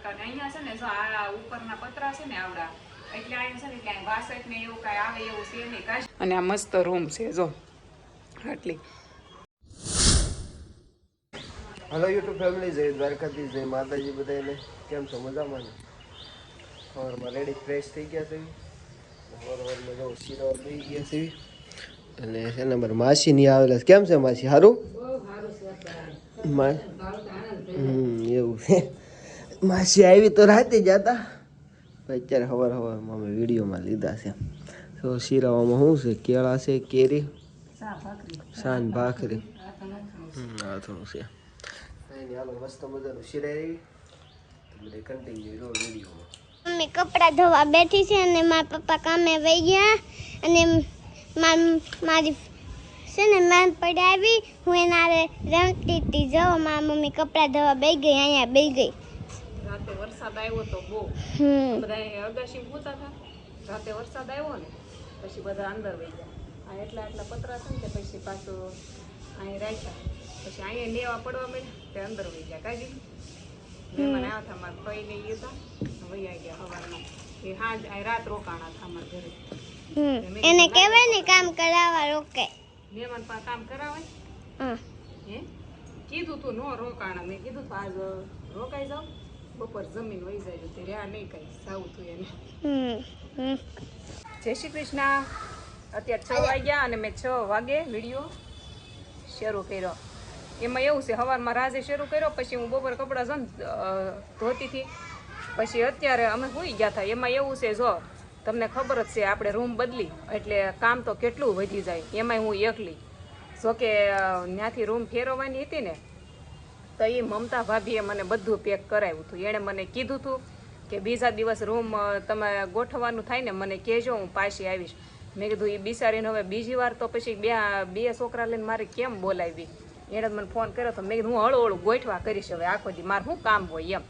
અને અહીંયા છે ને જો આ ઉપરના પતરા છે ને આવડા એટલે અહીંયા છે ને એટલે વાસટ ને એવું કાંઈ આવે એવું છે નહીં કાંઈ. અને આ મસ્ત રૂમ છે જો આટલી. હેલો યુટ્યુબ ફેમિલી, જય દ્વારકાધીશ, જય માતાજી બધાને. કેમ છો? મજામાં ને? સવારમાં રેડી ફ્રેશ થઈ ગયા છે. સવારમાં જો શીરો થઈ ગયા છે. અને છે ને મારા માસી ની આવેલા. કેમ છે માસી? સારું? એવું છે. માસી આવી તો રાતે જ હતા, અત્યારે સવારમાં અમે વિડીયોમાં લીધા છે. તો શીરાવામાં શું છે? કેળા છે, કેરી, સાન ભાખરી, આ થોડું છે. મસ્ત મજાનું શીરાઈ તમને કન્ટિન્યુ વિડીયોમાં. મમ્મી કપડાં ધોવા બેઠી છે અને મારા પપ્પા કામે વહી ગયા અને મારી છે ને મેન પડી આવી. હું એના રમતી હતી. જો મારા મમ્મી કપડાં ધોવા બેસી ગઈ, અહીંયા બેસી ગઈ. રાતે વરસાદ આવ્યો તો બહુ બધા અગાશી પૂતા હતા. રાતે વરસાદ આવ્યો ને પછી બધા અંદર વહી ગયા. આ એટલા પતરા છે ને તે પછી પાછું અહીં રાખ્યા. પછી અહીંયા લેવા પડવા માંડ્યા તે અંદર વહી ગયા. કાઢી મહેમાન આવ્યા હતા મારા ભાઈ ને એ હતા વહી ગયા સવારમાં. એ હાજ રાત રોકાણા હતા અમારા ઘરે. એને કહેવાય ને કામ કરાવવા રોકે. મહેમાન પાસે કામ કરાવાય. હે કીધું તું નો રોકાણા. મેં કીધું તો આજ રોકાઈ જાવ, બપોર જમીન વહી જાય તે રહ્યા નહીં કઈ સાવું તું એને. જય શ્રી કૃષ્ણ. અત્યારે 6 વાગ્યા અને મેં 6 વાગે વિડીયો શરૂ કર્યો. એમાં એવું છે સવારમાં રાજે શરૂ કર્યો, પછી હું બપોર કપડાં ધોતી હતી, પછી અત્યારે અમે સૂઈ ગયા હતા. એમાં એવું છે જો તમને ખબર જ છે આપણે રૂમ બદલી એટલે કામ તો કેટલું વધી જાય. એમાંય હું એકલી. જોકે ત્યાંથી રૂમ ફેરવવાની હતી ને તો એ મમતા ભાભીએ મને બધું પેક કરાવ્યું હતું. એણે મને કીધું હતું કે બીજા દિવસ રૂમ તમે ગોઠવવાનું થાય ને મને કહેજો, હું પાછી આવીશ. મેં કીધું એ બિચારીને હવે બીજી વાર તો પછી બે છોકરા લઈને મારે કેમ બોલાવી. એણે મને ફોન કર્યો તો મેં કીધું હું હળું ગોઠવા કરીશ હવે આખો દી. મારે શું કામ હોય એમ.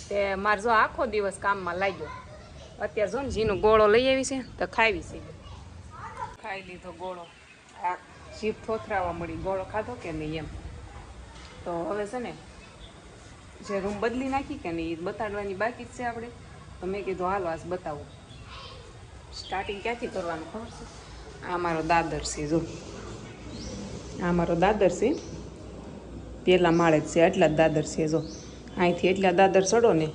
તે મારે જો આખો દિવસ કામમાં લાગ્યો. અત્યારે જો ને જીનો ગોળો લઈ આવી છે તો ખાવી છે. ખાઈ લીધો ગોળો. આ જીભ થોથરાવા મળી. ગોળો ખાધો કે નહીં એમ. તો હવે છે ને જે રૂમ બદલી નાખી કે નહીં એ બતાડવાની બાકી જ છે આપણે. તો મેં કીધું હાલો આજ બતાવું. સ્ટાર્ટિંગ ક્યાંથી કરવાનું ખબર છે? આ મારો દાદર છે જો. આ મારો દાદર છે. પહેલાં માળે જ છે. એટલા જ દાદર છે જો. અહીંથી એટલા દાદર ચડો ને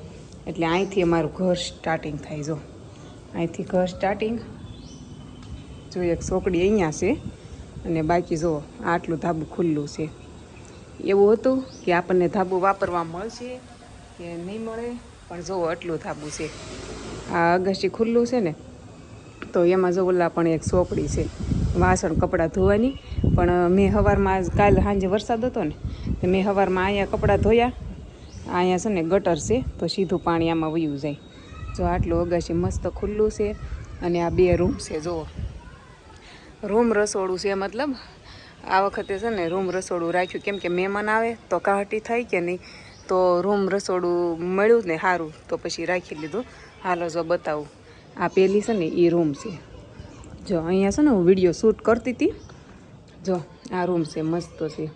એટલે અહીંથી અમારું ઘર સ્ટાર્ટિંગ થાય. જો અહીંથી ઘર સ્ટાર્ટિંગ. જો એક ચોકડી અહીંયા છે અને બાકી જો આટલું ધાબું ખુલ્લું છે. એવું હતું કે આપણને ધાબુ વાપરવા મળશે કે નહીં મળે, પણ જુઓ આટલું ધાબુ છે. આ અગાશી ખુલ્લું છે ને તો એમાં જો ઓલા પણ એક ચોકડી છે વાસણ કપડાં ધોવાની. પણ મેં સવારમાં કાલે સાંજે વરસાદ હતો ને તો મેં સવારમાં અહીંયા કપડાં ધોયા. અહીંયા છે ને ગટર છે તો સીધું પાણી આમાં વયું જાય. જો આટલું અગાશી મસ્ત ખુલ્લું છે અને આ 2 રૂમ છે. જુઓ રૂમ રસોડું છે. મતલબ આ વખતે છે ને રૂમ રસોડું રાખ્યું કેમ કે મહેમાન આવે તો કાહટી થાય કે નહીં, તો રૂમ રસોડું મળ્યું ને સારું તો પછી રાખી લીધું. હાલો જો બતાવું. આ પેલી છે ને એ રૂમ છે. જો અહીંયા છે ને હું વિડીયો શૂટ કરતી હતી. જો આ રૂમ છે મસ્ત છે.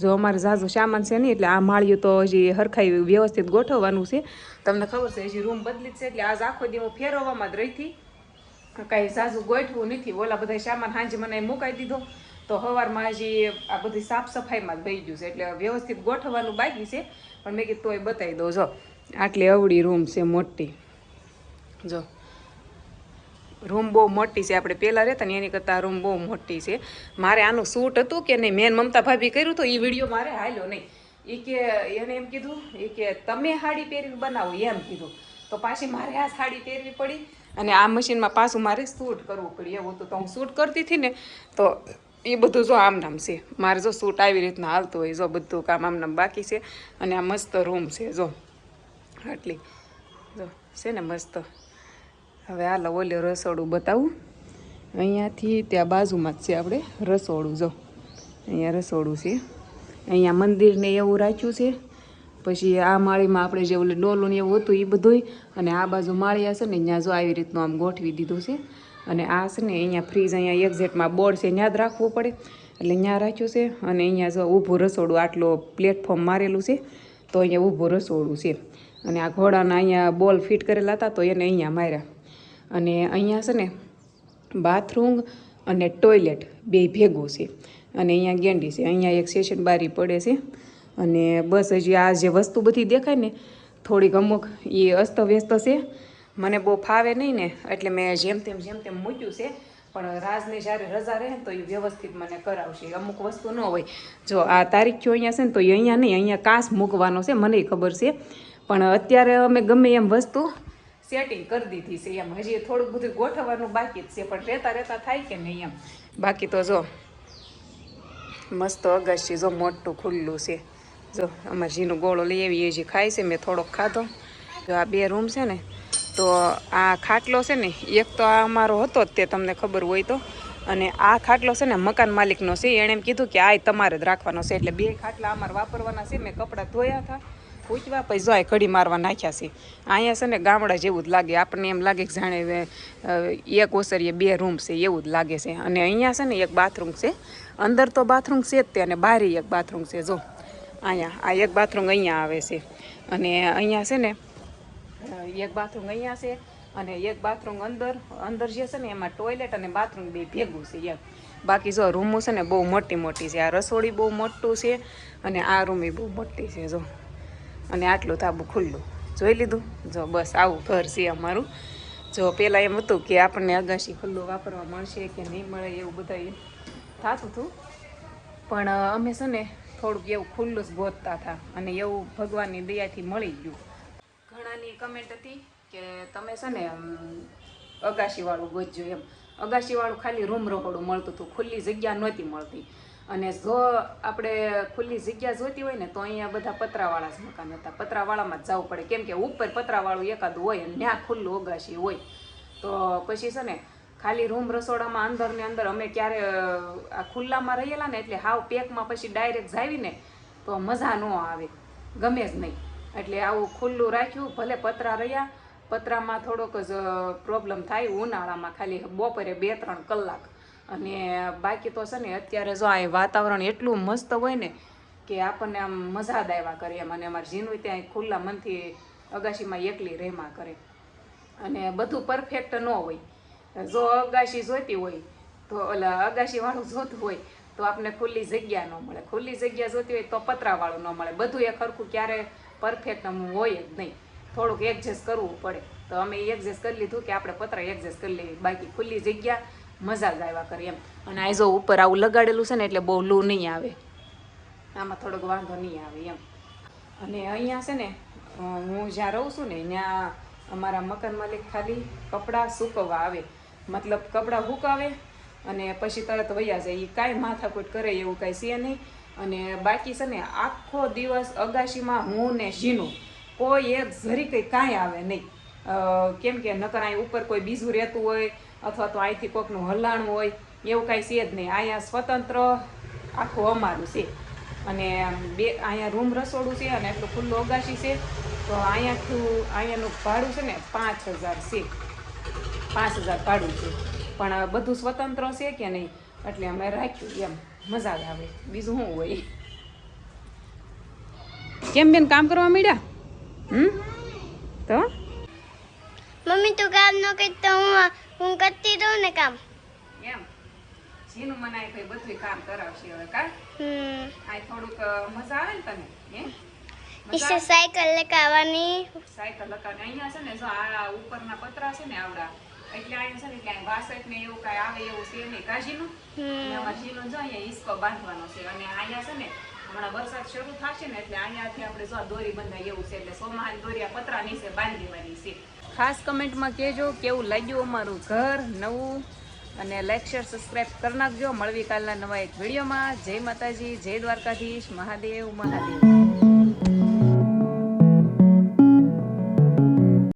જો અમારે ઝાઝો સામાન છે નહીં એટલે આ માળિયું તો હજી હરખાઈ વ્યવસ્થિત ગોઠવવાનું છે. તમને ખબર છે હજી રૂમ બદલી જ છે એટલે આજ આખો દી હું ફેરવવામાં જ રહી હતી. કાંઈ ઝાઝું ગોઠવું નથી. ઓલા બધા સામાન સાંજે મને મુકાઈ દીધો તો સવારમાં હજી આ બધી સાફ સફાઈમાં જ થઈ ગયું છે એટલે વ્યવસ્થિત ગોઠવવાનું બાકી છે. પણ મેં કીધું તોય બતાવી દઉં. જો આટલી અવળી રૂમ છે મોટી. જો રૂમ બહુ મોટી છે. આપણે પહેલાં રહેતા ને એની કરતાં રૂમ બહુ મોટી છે. મારે આનું શૂટ હતું કે નહીં મેન મમતા ભાભી કર્યું તો એ વિડીયો મારે હાલ્યો નહીં. એ કે એને એમ કીધું એ કે તમે સાડી પહેરીને બનાવો એમ કીધું. તો પાછી મારે આ સાડી પહેરવી પડી અને આ મશીનમાં પાછું મારે શૂટ કરવું પડ્યું. એવું હતું તો હું શૂટ કરતી હતી ને તો એ બધું જો આમ નામ છે. મારે જો શૂટ આવી રીતના હાલતું હોય. જો બધું કામ આમ નામ બાકી છે અને આ મસ્ત રૂમ છે. જો આટલી જો છે ને મસ્ત. હવે હાલ ઓલે રસોડું બતાવું. અહીંયાથી ત્યાં બાજુમાં જ છે આપણે રસોડું. જો અહીંયા રસોડું છે. અહીંયા મંદિરને એવું રાખ્યું છે. પછી આ માળીમાં આપણે જે ઓલે ડોલું ને એવું હતું એ બધું. અને આ બાજુ માળિયા છે ને ત્યાં જો આવી રીતનું આમ ગોઠવી દીધું છે. અને આ છે ને અહીંયા ફ્રીજ અહીંયા એક્ઝેક્ટમાં બોર્ડ છે ત્યાં જ રાખવું પડે એટલે ત્યાં રાખ્યું છે. અને અહીંયા જો ઊભું રસોડું આટલો પ્લેટફોર્મ મારેલું છે તો અહીંયા ઊભું રસોડું છે. અને આ ઘોડાના અહીંયા બોલ ફિટ કરેલા હતા તો એને અહીંયા માર્યા. અને અહીંયા છે ને બાથરૂમ અને ટોયલેટ બે ભેગું છે. અને અહીંયા ગેંડી છે, અહીંયા એક સેશન બારી પડે છે. અને બસ હજી આ જે વસ્તુ બધી દેખાય ને થોડીક અમુક એ અસ્તવ્યસ્ત છે, મને બહુ ફાવે નહીં ને એટલે મેં જેમ તેમ મૂક્યું છે. પણ રાજને જ્યારે રજા રહે તો એ વ્યવસ્થિત મને કરાવશે. અમુક વસ્તુ ન હોય, જો આ તારીખ અહીંયા છે ને તો એ અહીંયા નહીં, અહીંયા કાસ મૂકવાનો છે, મને ખબર છે. પણ અત્યારે અમે ગમે એમ વસ્તુ સેટિંગ કરી દીધી છે એમ. હજી થોડુંક બધું ગોઠવવાનું બાકી જ છે, પણ રહેતા થાય કે નહીં એમ. બાકી તો જો મસ્ત અગાશી જો મોટું ખુલ્લું છે. જો અમારે જીનું ગોળો લઈ આવી એ જે ખાય છે, મેં થોડોક ખાધો. જો આ 2 રૂમ છે ને તો આ ખાટલો છે ને એક તો આ અમારો હતો જ તે તમને ખબર હોય તો. અને આ ખાટલો છે ને મકાન માલિકનો છે, એણે એમ કીધું કે આ તમારે જ રાખવાનો છે. એટલે 2 ખાટલા અમારે વાપરવાના છે. મેં કપડાં ધોયા હતા પૂછવા પછી જો આ કડી મારવા નાખ્યા છે. અહીંયા છે ને ગામડા જેવું જ લાગે આપણને, એમ લાગે કે જાણે એક ઓસરીએ 2 રૂમ છે એવું જ લાગે છે. અને અહીંયા છે ને એક બાથરૂમ છે, અંદર તો બાથરૂમ છે જ તે, અને બહાર એક બાથરૂમ છે. જો અહીંયા આ એક બાથરૂમ અહીંયા આવે છે. અને અહીંયા છે ને એક બાથરૂમ અહીંયા છે અને એક બાથરૂમ અંદર જે છે ને એમાં ટોયલેટ અને બાથરૂમ બે ભેગું છે એમ. બાકી જો રૂમો છે ને બહુ મોટી છે. આ રસોડી બહુ મોટું છે અને આ રૂમ એ બહુ મોટી છે. જો અને આટલું ધાબું ખુલ્લું જોઈ લીધું. જો બસ આવું ઘર છે અમારું. જો પહેલાં એમ હતું કે આપણને અગાશી ખુલ્લું વાપરવા મળશે કે નહીં મળે એવું બધા થતું હતું, પણ અમે છે ને થોડુંક એવું ખુલ્લું જ ગોતતા હતા અને એવું ભગવાનની દયાથી મળી ગયું. ઘણાની કમેન્ટ હતી કે તમે છે ને અગાશીવાળું ગોતજો એમ. અગાશીવાળું ખાલી રૂમ રહોડું મળતું હતું, ખુલ્લી જગ્યા નહોતી મળતી. અને જો આપણે ખુલ્લી જગ્યા જોઈતી હોય ને તો અહીંયા બધા પતરાવાળા જ મકાન હતા. પતરાવાળામાં જ જવું પડે, કેમ કે ઉપર પતરાવાળું એકાદું હોય અને ત્યાં ખુલ્લું અગાશી હોય. તો પછી છે ને ખાલી રૂમ રસોડામાં અંદર ને અંદર અમે ક્યારે આ ખુલ્લામાં રહેલા ને એટલે હાવ પેકમાં પછી ડાયરેક્ટ જાવી ને તો મજા ન આવે, ગમે જ નહીં. એટલે આવું ખુલ્લું રાખ્યું. ભલે પતરા રહ્યા, પતરામાં થોડોક જ પ્રોબ્લેમ થાય ઉનાળામાં, ખાલી બપોરે 2-3 કલાક. અને બાકી તો છે ને અત્યારે જો આ વાતાવરણ એટલું મસ્ત હોય ને કે આપણને આમ મજા જ આવ્યા કરે એમ. અને અમારે જીનું ત્યાં ખુલ્લા મનથી અગાશીમાં એકલી રહેમાં કરે. અને બધું પરફેક્ટ ન હોય. જો અગાશી જોઈતી હોય તો ઓલા અગાશીવાળું જોતું હોય તો આપણે ખુલ્લી જગ્યા ન મળે, ખુલ્લી જગ્યા જોતી હોય તો પતરાવાળું ન મળે. બધું એક સરખું ક્યારે પરફેક્ટ હોય જ નહીં, થોડુંક એડજસ્ટ કરવું પડે. તો અમે એડજસ્ટ કરી લીધું કે આપણે પતરા એડજસ્ટ કરી લઈએ, બાકી ખુલ્લી જગ્યા મજા જ આવ્યા કરે એમ. અને આ જો ઉપર આવું લગાડેલું છે ને એટલે બહુ લૂ નહીં આવે, આમાં થોડોક વાંધો નહીં આવે એમ. અને અહીંયા છે ને હું જ્યાં રહું છું ને ત્યાં અમારા મકાન માલિક ખાલી કપડાં સૂકવવા આવે, મતલબ કપડાં હુકાવે અને પછી તરત વયા જાય. એ કાંઈ માથાકૂટ કરે એવું કાંઈ છે નહીં. અને બાકી છે ને આખો દિવસ અગાશીમાં હું ને જીનું કોઈ એક જરી કંઈ કાંઈ આવે નહીં. કેમ કે નકર અહીં ઉપર કોઈ બીજું રહેતું હોય અથવા તો અહીંથી કોઈકનું હલાણું હોય એવું કાંઈ છે જ નહીં. અહીંયા સ્વતંત્ર આખું અમારું છે. અને અહીંયા રૂમ રસોડું છે અને એટલું ખુલ્લું અગાશી છે. તો અહીંયાનું ભાડું છે ને 5000 છે, 5000 ભાડું છે. પણ બધું સ્વતંત્ર છે કે નહીં એટલે અમે રાખ્યું એમ, મજા આવે. બીજું શું હોય. કેમ બેન કામ કરવા માંડ્યા? તો મમ્મી તું કામ ન કરી તો હું કરતી રહું ને કામ એમ. જીનું મનાય ભાઈ બધું કામ કરાવશે હવે કા. આ થોડુંક મજા આવે ને તને? હે इसे साइकिल લગાવવાની, સાયકલ લગાવવાની. અહીંયા છે ને જો આ ઉપરના પતરા છે ને આવડા એટલે અહીંયા છે ને એટલે વાસટ ને એવું કાંઈ આવે એવું છે નહીં કાજીનું. એમાં જીનું જો અહીંયા ઈસકો બાંધવાનો છે. અને અહીંયા છે ને હમણાં વરસાદ શરૂ થશે ને એટલે અહીંયાથી આપણે જો દોરી બંધાય એવું છે. એટલે સોમાન દોરી પતરા નીચે બાંધી દેવાની છે. ખાસ કમેન્ટમાં કહેજો કેવું લાગ્યું અમારું ઘર નવું, અને લાઈક શેર સબસ્ક્રાઈબ કરી નાખજો. મળવી કાલના નવા એક વિડીયોમાં. જય માતાજી, જય દ્વારકાધીશ, મહાદેવ મહાદેવ.